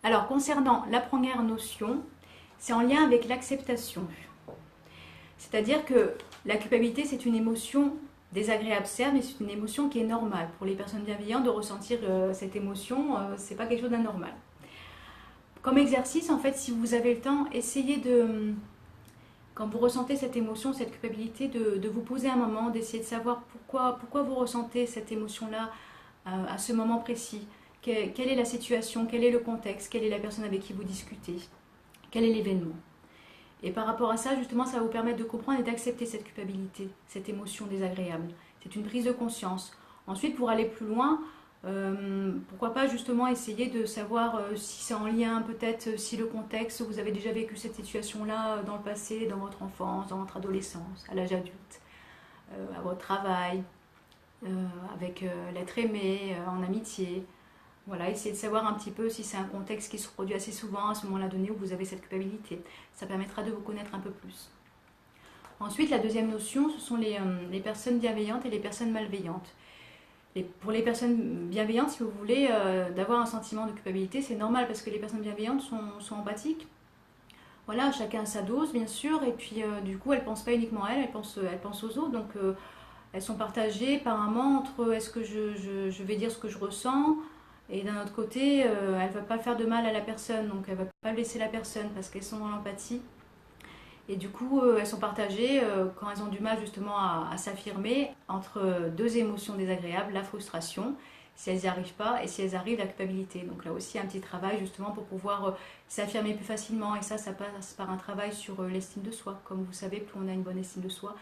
Alors, concernant la première notion, c'est en lien avec l'acceptation. C'est-à-dire que la culpabilité, c'est une émotion désagréable, certes, mais c'est une émotion qui est normale. Pour les personnes bienveillantes, de ressentir cette émotion, c'est pas quelque chose d'anormal. Comme exercice, en fait, si vous avez le temps, essayez de, quand vous ressentez cette émotion, cette culpabilité, de vous poser un moment, d'essayer de savoir pourquoi vous ressentez cette émotion-là à ce moment précis. Quelle est la situation, quel est le contexte, quelle est la personne avec qui vous discutez, quel est l'événement. Et par rapport à ça, justement, ça va vous permettre de comprendre et d'accepter cette culpabilité, cette émotion désagréable. C'est une prise de conscience. Ensuite, pour aller plus loin, pourquoi pas justement essayer de savoir si c'est en lien, peut-être si le contexte, vous avez déjà vécu cette situation-là dans le passé, dans votre enfance, dans votre adolescence, à l'âge adulte, à votre travail, avec l'être aimé, en amitié. Voilà, essayez de savoir un petit peu si c'est un contexte qui se produit assez souvent à ce moment-là donné où vous avez cette culpabilité. Ça permettra de vous connaître un peu plus. Ensuite, la deuxième notion, ce sont les personnes bienveillantes et les personnes malveillantes. Et pour les personnes bienveillantes, si vous voulez, d'avoir un sentiment de culpabilité, c'est normal parce que les personnes bienveillantes sont empathiques. Voilà, chacun a sa dose, bien sûr, et puis du coup, elles ne pensent pas uniquement à elles, elles pensent aux autres. Donc, elles sont partagées par un moment entre est-ce que je vais dire ce que je ressens, et d'un autre côté, elle ne va pas faire de mal à la personne, donc elle ne va pas blesser la personne parce qu'elles sont dans l'empathie. Et du coup, elles sont partagées quand elles ont du mal justement à s'affirmer entre deux émotions désagréables, la frustration, si elles n'y arrivent pas, et si elles arrivent, la culpabilité. Donc là aussi, un petit travail justement pour pouvoir s'affirmer plus facilement. Et ça passe par un travail sur l'estime de soi. Comme vous savez, plus on a une bonne estime de soi,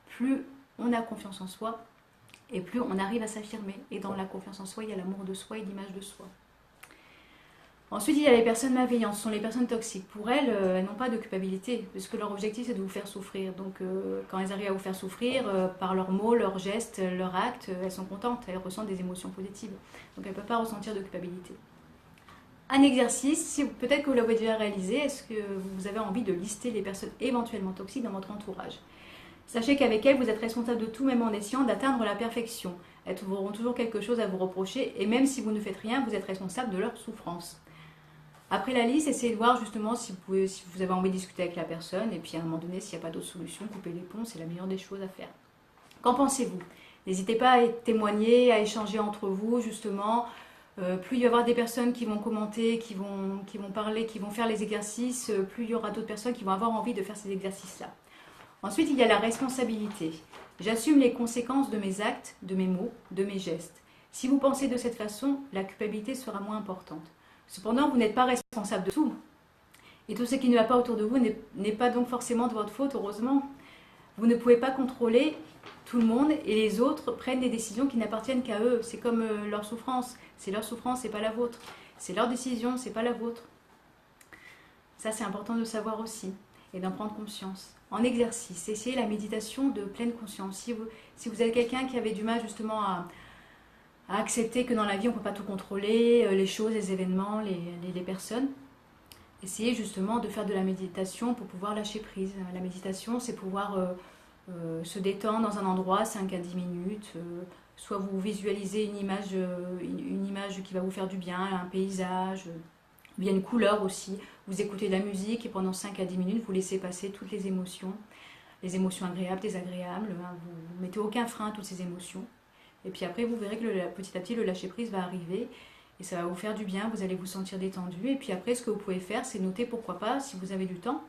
plus on a confiance en soi, et plus on arrive à s'affirmer. Et dans la confiance en soi, il y a l'amour de soi et l'image de soi. Ensuite, il y a les personnes malveillantes, ce sont les personnes toxiques. Pour elles, elles n'ont pas de culpabilité, puisque leur objectif, c'est de vous faire souffrir. Donc, quand elles arrivent à vous faire souffrir, par leurs mots, leurs gestes, leurs actes, elles sont contentes, elles ressentent des émotions positives. Donc, elles ne peuvent pas ressentir de culpabilité. Un exercice, peut-être que vous l'avez déjà réalisé, est-ce que vous avez envie de lister les personnes éventuellement toxiques dans votre entourage? Sachez qu'avec elles, vous êtes responsable de tout, même en essayant d'atteindre la perfection. Elles auront toujours quelque chose à vous reprocher, et même si vous ne faites rien, vous êtes responsable de leur souffrance. Après la liste, essayez de voir justement si vous avez envie de discuter avec la personne, et puis à un moment donné, s'il n'y a pas d'autre solution, couper les ponts, c'est la meilleure des choses à faire. Qu'en pensez-vous? N'hésitez pas à témoigner, à échanger entre vous, justement. Plus il y aura des personnes qui vont commenter, qui vont parler, qui vont faire les exercices, plus il y aura d'autres personnes qui vont avoir envie de faire ces exercices-là. Ensuite, il y a la responsabilité. J'assume les conséquences de mes actes, de mes mots, de mes gestes. Si vous pensez de cette façon, la culpabilité sera moins importante. Cependant, vous n'êtes pas responsable de tout. Et tout ce qui ne va pas autour de vous n'est pas donc forcément de votre faute, heureusement. Vous ne pouvez pas contrôler tout le monde et les autres prennent des décisions qui n'appartiennent qu'à eux. C'est comme leur souffrance. C'est leur souffrance, c'est pas la vôtre. C'est leur décision, c'est pas la vôtre. Ça, c'est important de le savoir aussi et d'en prendre conscience. En exercice, essayez la méditation de pleine conscience. Si vous êtes quelqu'un qui avait du mal justement à accepter que dans la vie on ne peut pas tout contrôler, les choses, les événements, les personnes, essayez justement de faire de la méditation pour pouvoir lâcher prise. La méditation, c'est pouvoir se détendre dans un endroit 5 à 10 minutes, soit vous visualisez une image qui va vous faire du bien, un paysage, il y a une couleur aussi, vous écoutez de la musique et pendant 5 à 10 minutes, vous laissez passer toutes les émotions agréables, désagréables, vous ne mettez aucun frein à toutes ces émotions. Et puis après, vous verrez que petit à petit, le lâcher-prise va arriver et ça va vous faire du bien, vous allez vous sentir détendu. Et puis après, ce que vous pouvez faire, c'est noter, pourquoi pas, si vous avez du temps,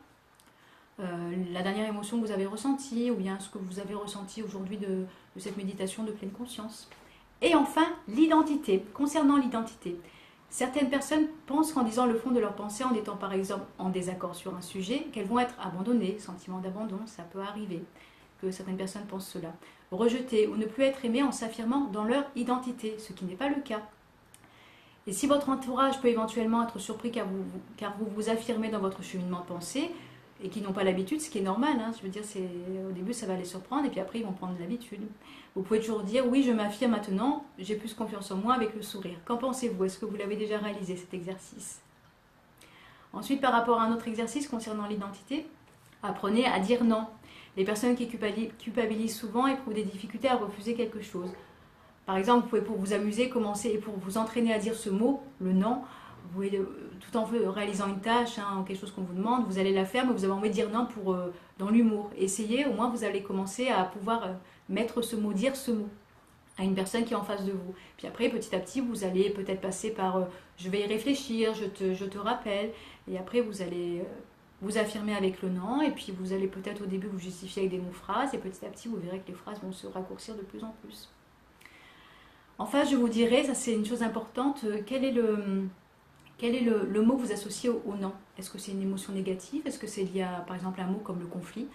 la dernière émotion que vous avez ressentie ou bien ce que vous avez ressenti aujourd'hui de cette méditation de pleine conscience. Et enfin, l'identité. Concernant l'identité, certaines personnes pensent qu'en disant le fond de leur pensée, en étant par exemple en désaccord sur un sujet, qu'elles vont être abandonnées, sentiment d'abandon, ça peut arriver, que certaines personnes pensent cela. Rejetées ou ne plus être aimées en s'affirmant dans leur identité, ce qui n'est pas le cas. Et si votre entourage peut éventuellement être surpris car vous vous affirmez dans votre cheminement de pensée, et qui n'ont pas l'habitude, ce qui est normal, hein, je veux dire, au début ça va les surprendre, et puis après ils vont prendre l'habitude. Vous pouvez toujours dire, oui, je m'affirme maintenant, j'ai plus confiance en moi avec le sourire. Qu'en pensez-vous? Est-ce que vous l'avez déjà réalisé, cet exercice? Ensuite, par rapport à un autre exercice concernant l'identité, apprenez à dire non. Les personnes qui culpabilisent souvent éprouvent des difficultés à refuser quelque chose. Par exemple, vous pouvez, pour vous amuser, commencer et pour vous entraîner à dire ce mot, le non, tout en réalisant une tâche, hein, ou quelque chose qu'on vous demande, vous allez la faire, mais vous avez envie de dire non dans l'humour. Essayez, au moins vous allez commencer à pouvoir mettre ce mot, dire ce mot à une personne qui est en face de vous. Puis après, petit à petit, vous allez peut-être passer par je vais y réfléchir, je te rappelle, et après vous allez vous affirmer avec le non, et puis vous allez peut-être au début vous justifier avec des mots-phrases, et petit à petit, vous verrez que les phrases vont se raccourcir de plus en plus. Enfin, je vous dirais, ça c'est une chose importante, quel est le mot que vous associez au non? Est-ce que c'est une émotion négative? Est-ce que c'est lié à, par exemple, un mot comme le conflit?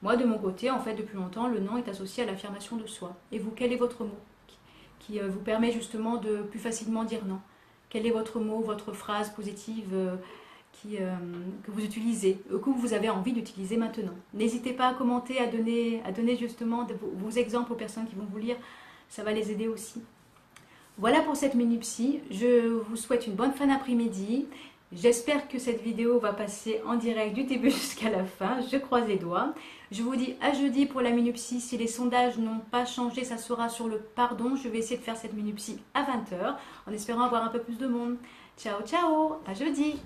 Moi, de mon côté, en fait, depuis longtemps, le non est associé à l'affirmation de soi. Et vous, quel est votre mot qui vous permet justement de plus facilement dire non? Quel est votre mot, votre phrase positive que vous utilisez, que vous avez envie d'utiliser maintenant? N'hésitez pas à commenter, à donner justement vos exemples aux personnes qui vont vous lire. Ça va les aider aussi. Voilà pour cette mini-psy. Je vous souhaite une bonne fin d'après-midi. J'espère que cette vidéo va passer en direct du début jusqu'à la fin. Je croise les doigts. Je vous dis à jeudi pour la mini-psy. Si les sondages n'ont pas changé, ça sera sur le pardon. Je vais essayer de faire cette mini-psy à 20 h en espérant avoir un peu plus de monde. Ciao, ciao, à jeudi.